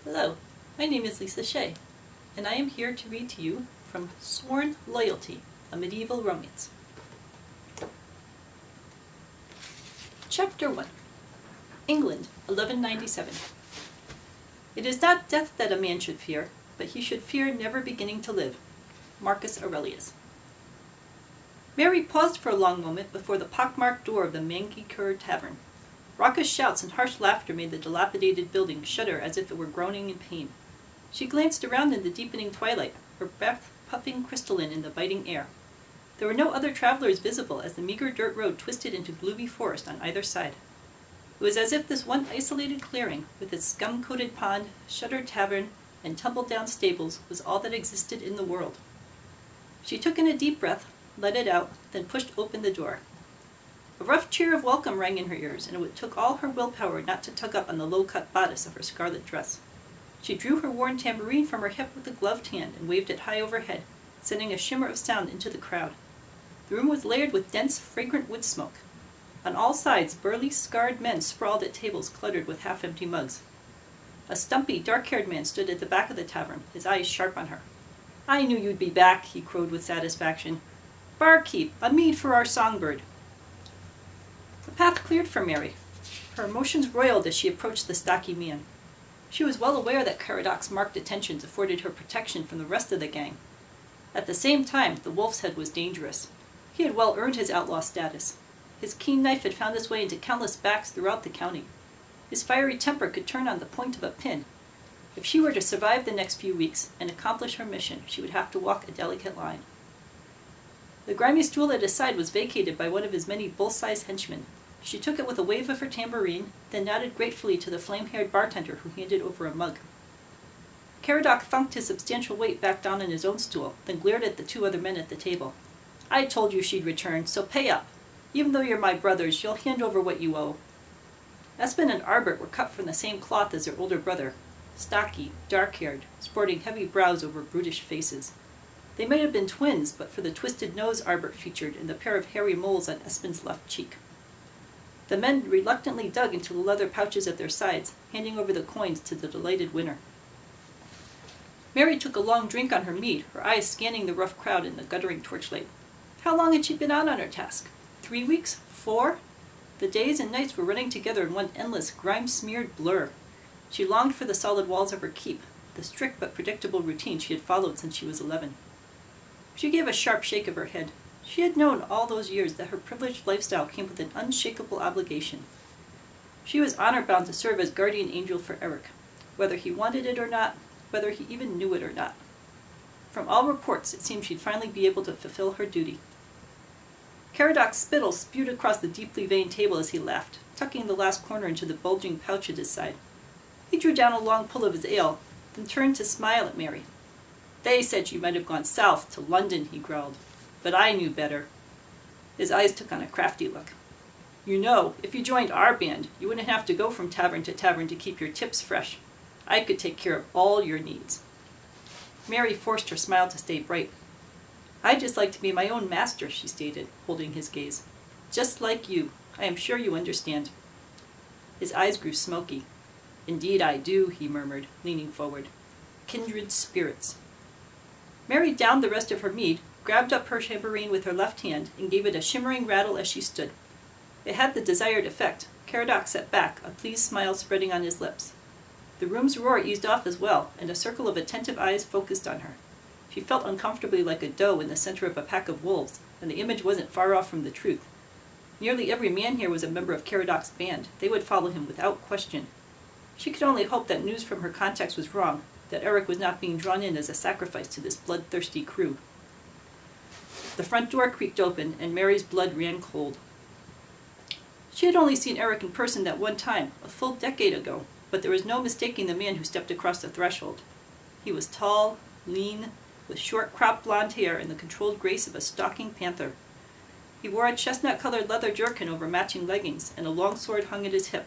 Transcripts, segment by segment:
Hello, my name is Lisa Shea, and I am here to read to you from Sworn Loyalty, a medieval romance. Chapter 1. England, 1197. It is not death that a man should fear, but he should fear never beginning to live. Marcus Aurelius. Mary paused for a long moment before the pockmarked door of the Mangy-Cur Tavern. Raucous shouts and harsh laughter made the dilapidated building shudder as if it were groaning in pain. She glanced around in the deepening twilight, her breath puffing crystalline in the biting air. There were no other travelers visible as the meager dirt road twisted into gloomy forest on either side. It was as if this one isolated clearing, with its scum-coated pond, shuttered tavern, and tumbled-down stables, was all that existed in the world. She took in a deep breath, let it out, then pushed open the door. A rough cheer of welcome rang in her ears, and it took all her willpower not to tug up on the low-cut bodice of her scarlet dress. She drew her worn tambourine from her hip with a gloved hand and waved it high overhead, sending a shimmer of sound into the crowd. The room was layered with dense, fragrant wood smoke. On all sides, burly, scarred men sprawled at tables cluttered with half-empty mugs. A stumpy, dark-haired man stood at the back of the tavern, his eyes sharp on her. "I knew you'd be back," he crowed with satisfaction. "Barkeep, a mead for our songbird." The path cleared for Mary. Her emotions roiled as she approached the stocky man. She was well aware that Caradoc's marked attentions afforded her protection from the rest of the gang. At the same time, the Wolf's Head was dangerous. He had well earned his outlaw status. His keen knife had found its way into countless backs throughout the county. His fiery temper could turn on the point of a pin. If she were to survive the next few weeks and accomplish her mission, she would have to walk a delicate line. The grimy stool at his side was vacated by one of his many bull-sized henchmen. She took it with a wave of her tambourine, then nodded gratefully to the flame-haired bartender who handed over a mug. Caradoc thunked his substantial weight back down on his own stool, then glared at the two other men at the table. "I told you she'd return, so pay up. Even though you're my brothers, you'll hand over what you owe." Espen and Arbert were cut from the same cloth as their older brother, stocky, dark-haired, sporting heavy brows over brutish faces. They might have been twins, but for the twisted nose Arbert featured and the pair of hairy moles on Espen's left cheek. The men reluctantly dug into the leather pouches at their sides, handing over the coins to the delighted winner. Mary took a long drink on her mead, her eyes scanning the rough crowd in the guttering torchlight. How long had she been out on her task? 3 weeks? 4? The days and nights were running together in one endless, grime-smeared blur. She longed for the solid walls of her keep, the strict but predictable routine she had followed since she was 11. She gave a sharp shake of her head. She had known all those years that her privileged lifestyle came with an unshakable obligation. She was honor-bound to serve as guardian angel for Eric, whether he wanted it or not, whether he even knew it or not. From all reports, it seemed she'd finally be able to fulfill her duty. Caradoc's spittle spewed across the deeply veined table as he laughed, tucking the last corner into the bulging pouch at his side. He drew down a long pull of his ale, then turned to smile at Mary. "They said you might have gone south, to London," he growled. "But I knew better." His eyes took on a crafty look. "You know, if you joined our band, you wouldn't have to go from tavern to keep your tips fresh. I could take care of all your needs." Mary forced her smile to stay bright. "I'd just like to be my own master," she stated, holding his gaze. "Just like you. I am sure you understand." His eyes grew smoky. "Indeed I do," he murmured, leaning forward. "Kindred spirits." Mary downed the rest of her mead, grabbed up her tambourine with her left hand, and gave it a shimmering rattle as she stood. It had the desired effect. Caradoc sat back, a pleased smile spreading on his lips. The room's roar eased off as well, and a circle of attentive eyes focused on her. She felt uncomfortably like a doe in the center of a pack of wolves, and the image wasn't far off from the truth. Nearly every man here was a member of Caradoc's band. They would follow him without question. She could only hope that news from her contacts was wrong, that Eric was not being drawn in as a sacrifice to this bloodthirsty crew. The front door creaked open, and Mary's blood ran cold. She had only seen Eric in person that one time, a full decade ago, but there was no mistaking the man who stepped across the threshold. He was tall, lean, with short cropped blonde hair and the controlled grace of a stalking panther. He wore a chestnut-colored leather jerkin over matching leggings, and a long sword hung at his hip.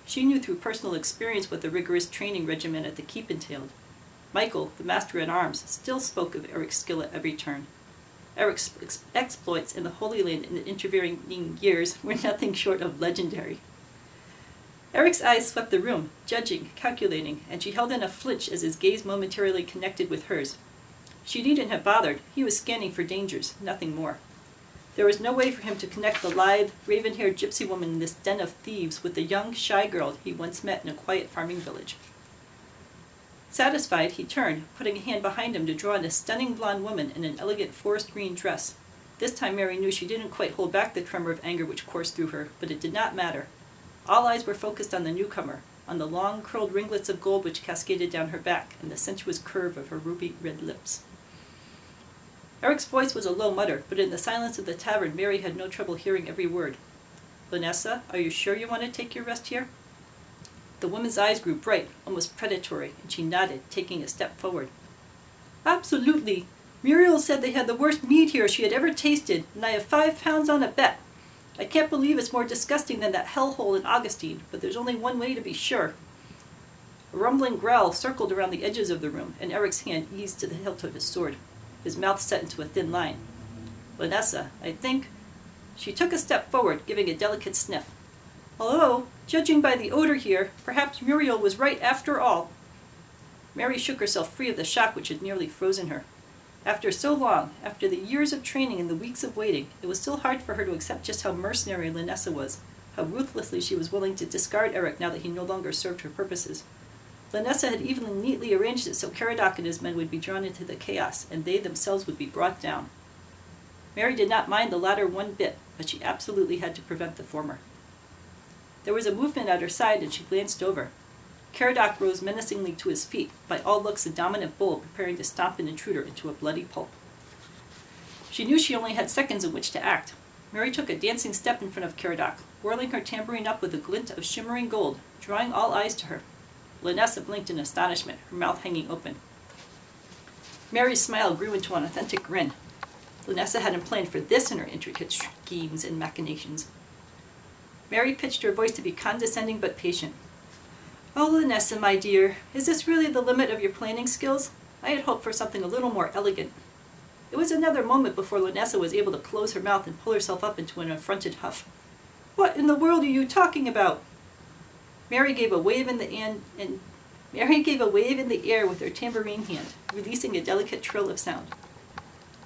She knew through personal experience what the rigorous training regimen at the keep entailed. Michael, the master-at-arms, still spoke of Eric's skill at every turn. Eric's exploits in the Holy Land in the intervening years were nothing short of legendary. Eric's eyes swept the room, judging, calculating, and she held in a flinch as his gaze momentarily connected with hers. She needn't have bothered. He was scanning for dangers, nothing more. There was no way for him to connect the lithe, raven-haired gypsy woman in this den of thieves with the young, shy girl he once met in a quiet farming village. Satisfied, he turned, putting a hand behind him to draw in a stunning blonde woman in an elegant forest green dress. This time Mary knew she didn't quite hold back the tremor of anger which coursed through her, but it did not matter. All eyes were focused on the newcomer, on the long, curled ringlets of gold which cascaded down her back, and the sensuous curve of her ruby-red lips. Eric's voice was a low mutter, but in the silence of the tavern Mary had no trouble hearing every word. "Vanessa, are you sure you want to take your rest here?" The woman's eyes grew bright, almost predatory, and she nodded, taking a step forward. "Absolutely. Muriel said they had the worst meat here she had ever tasted, and I have 5 pounds on a bet. I can't believe it's more disgusting than that hellhole in Augustine, but there's only one way to be sure." A rumbling growl circled around the edges of the room, and Eric's hand eased to the hilt of his sword. His mouth set into a thin line. "Vanessa, I think—" She took a step forward, giving a delicate sniff. "Although, judging by the odor here, perhaps Muriel was right after all." Mary shook herself free of the shock which had nearly frozen her. After so long, after the years of training and the weeks of waiting, it was still hard for her to accept just how mercenary Lanessa was, how ruthlessly she was willing to discard Eric now that he no longer served her purposes. Lanessa had even neatly arranged it so Caradoc and his men would be drawn into the chaos, and they themselves would be brought down. Mary did not mind the latter one bit, but she absolutely had to prevent the former. There was a movement at her side, and she glanced over. Caradoc rose menacingly to his feet, by all looks a dominant bull preparing to stomp an intruder into a bloody pulp. She knew she only had seconds in which to act. Mary took a dancing step in front of Caradoc, whirling her tambourine up with a glint of shimmering gold, drawing all eyes to her. Lanessa blinked in astonishment, her mouth hanging open. Mary's smile grew into an authentic grin. Lanessa hadn't planned for this in her intricate schemes and machinations. Mary pitched her voice to be condescending but patient. "Oh, Lanessa, my dear, is this really the limit of your planning skills? I had hoped for something a little more elegant." It was another moment before Lanessa was able to close her mouth and pull herself up into an affronted huff. "What in the world are you talking about?" Mary gave a wave in the air with her tambourine hand, releasing a delicate trill of sound.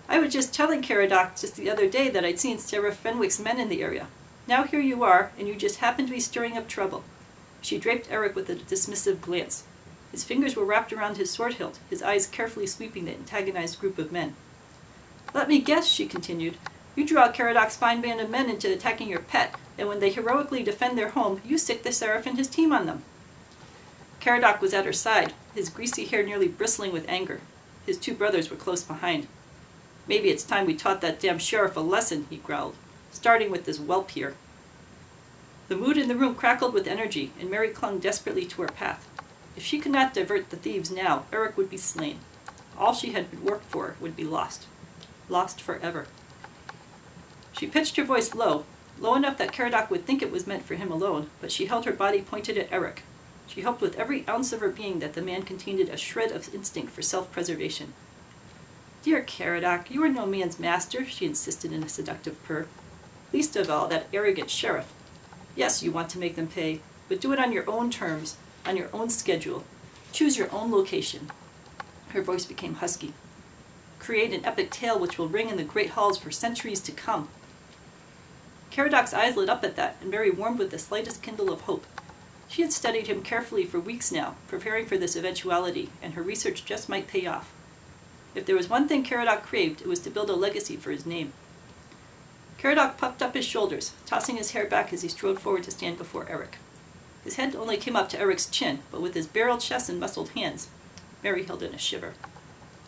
"I was just telling Caradoc just the other day that I'd seen Sarah Fenwick's men in the area. Now here you are, and you just happen to be stirring up trouble." She draped Eric with a dismissive glance. His fingers were wrapped around his sword hilt, his eyes carefully sweeping the antagonized group of men. "Let me guess," she continued, "you draw Caradoc's fine band of men into attacking your pet, and when they heroically defend their home, you sick the Seraph and his team on them." Caradoc was at her side, his greasy hair nearly bristling with anger. His 2 brothers were close behind. "Maybe it's time we taught that damn sheriff a lesson," he growled, "starting with this whelp here." The mood in the room crackled with energy, and Mary clung desperately to her path. If she could not divert the thieves now, Eric would be slain. All she had worked for would be lost. Lost forever. She pitched her voice low enough that Caradoc would think it was meant for him alone, but she held her body pointed at Eric. She hoped with every ounce of her being that the man contained a shred of instinct for self-preservation. "Dear Caradoc, you are no man's master," she insisted in a seductive purr. "Least of all, that arrogant sheriff. Yes, you want to make them pay, but do it on your own terms, on your own schedule. Choose your own location." Her voice became husky. "Create an epic tale which will ring in the great halls for centuries to come." Caradoc's eyes lit up at that, and Mary warmed with the slightest kindle of hope. She had studied him carefully for weeks now, preparing for this eventuality, and her research just might pay off. If there was one thing Caradoc craved, it was to build a legacy for his name. Caradoc puffed up his shoulders, tossing his hair back as he strode forward to stand before Eric. His head only came up to Eric's chin, but with his barreled chest and muscled hands, Mary held in a shiver.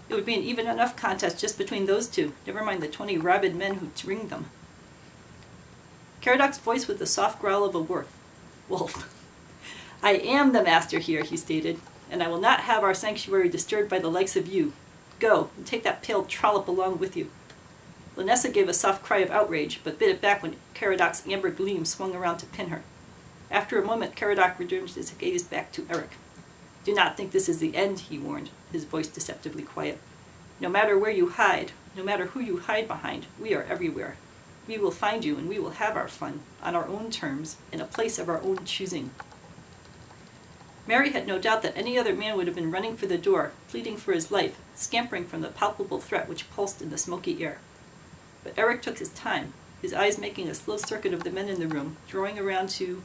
It would be an even enough contest just between those 2, never mind the 20 rabid men who'd ring them. Caradoc's voice was the soft growl of a wolf. "I am the master here," he stated, "and I will not have our sanctuary disturbed by the likes of you. Go, and take that pale trollop along with you." Lanessa gave a soft cry of outrage, but bit it back when Caradoc's amber gleam swung around to pin her. After a moment, Caradoc returned his gaze back to Eric. "Do not think this is the end," he warned, his voice deceptively quiet. "No matter where you hide, no matter who you hide behind, we are everywhere. We will find you, and we will have our fun, on our own terms, in a place of our own choosing. Mary had no doubt that any other man would have been running for the door, pleading for his life, scampering from the palpable threat which pulsed in the smoky air. But Eric took his time, his eyes making a slow circuit of the men in the room, drawing around to...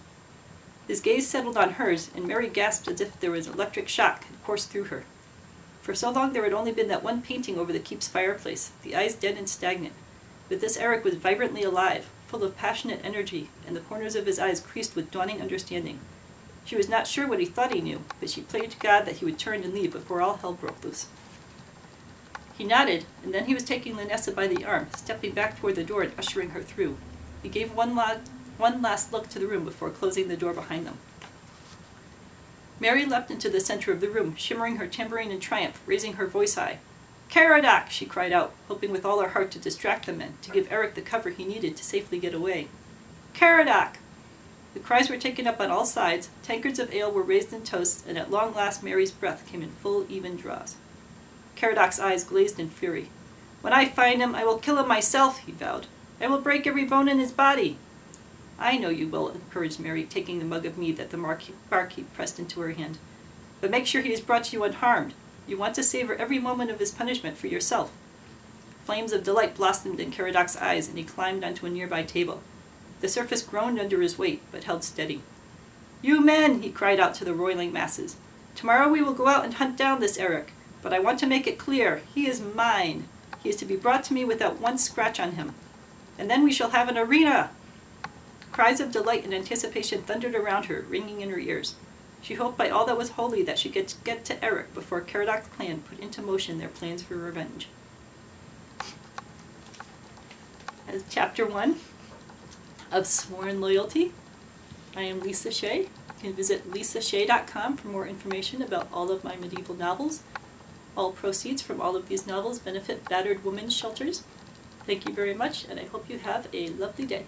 His gaze settled on hers, and Mary gasped as if there was an electric shock had coursed through her. For so long there had only been that one painting over the keep's fireplace, the eyes dead and stagnant. But this Eric was vibrantly alive, full of passionate energy, and the corners of his eyes creased with dawning understanding. She was not sure what he thought he knew, but she prayed to God that he would turn and leave before all hell broke loose. He nodded, and then he was taking Lynessa by the arm, stepping back toward the door and ushering her through. He gave one last look to the room before closing the door behind them. Mary leapt into the center of the room, shimmering her tambourine in triumph, raising her voice high. "Caradoc!" she cried out, hoping with all her heart to distract the men, to give Eric the cover he needed to safely get away. "Caradoc!" The cries were taken up on all sides, tankards of ale were raised in toasts, and at long last Mary's breath came in full, even draws. Caradoc's eyes glazed in fury. "When I find him, I will kill him myself," he vowed. "I will break every bone in his body." "I know you will," encouraged Mary, taking the mug of mead that the barkeep pressed into her hand. "But make sure he is brought to you unharmed. You want to savor every moment of his punishment for yourself." Flames of delight blossomed in Caradoc's eyes, and he climbed onto a nearby table. The surface groaned under his weight, but held steady. "You men," he cried out to the roiling masses. "Tomorrow we will go out and hunt down this Eric, but I want to make it clear, he is mine. He is to be brought to me without one scratch on him. And then we shall have an arena!" Cries of delight and anticipation thundered around her, ringing in her ears. She hoped by all that was holy that she could get to Eric before Caradoc's clan put into motion their plans for revenge. As Chapter 1 of Sworn Loyalty. I am Lisa Shea. You can visit lisashea.com for more information about all of my medieval novels. All proceeds from all of these novels benefit battered women's shelters. Thank you very much, and I hope you have a lovely day.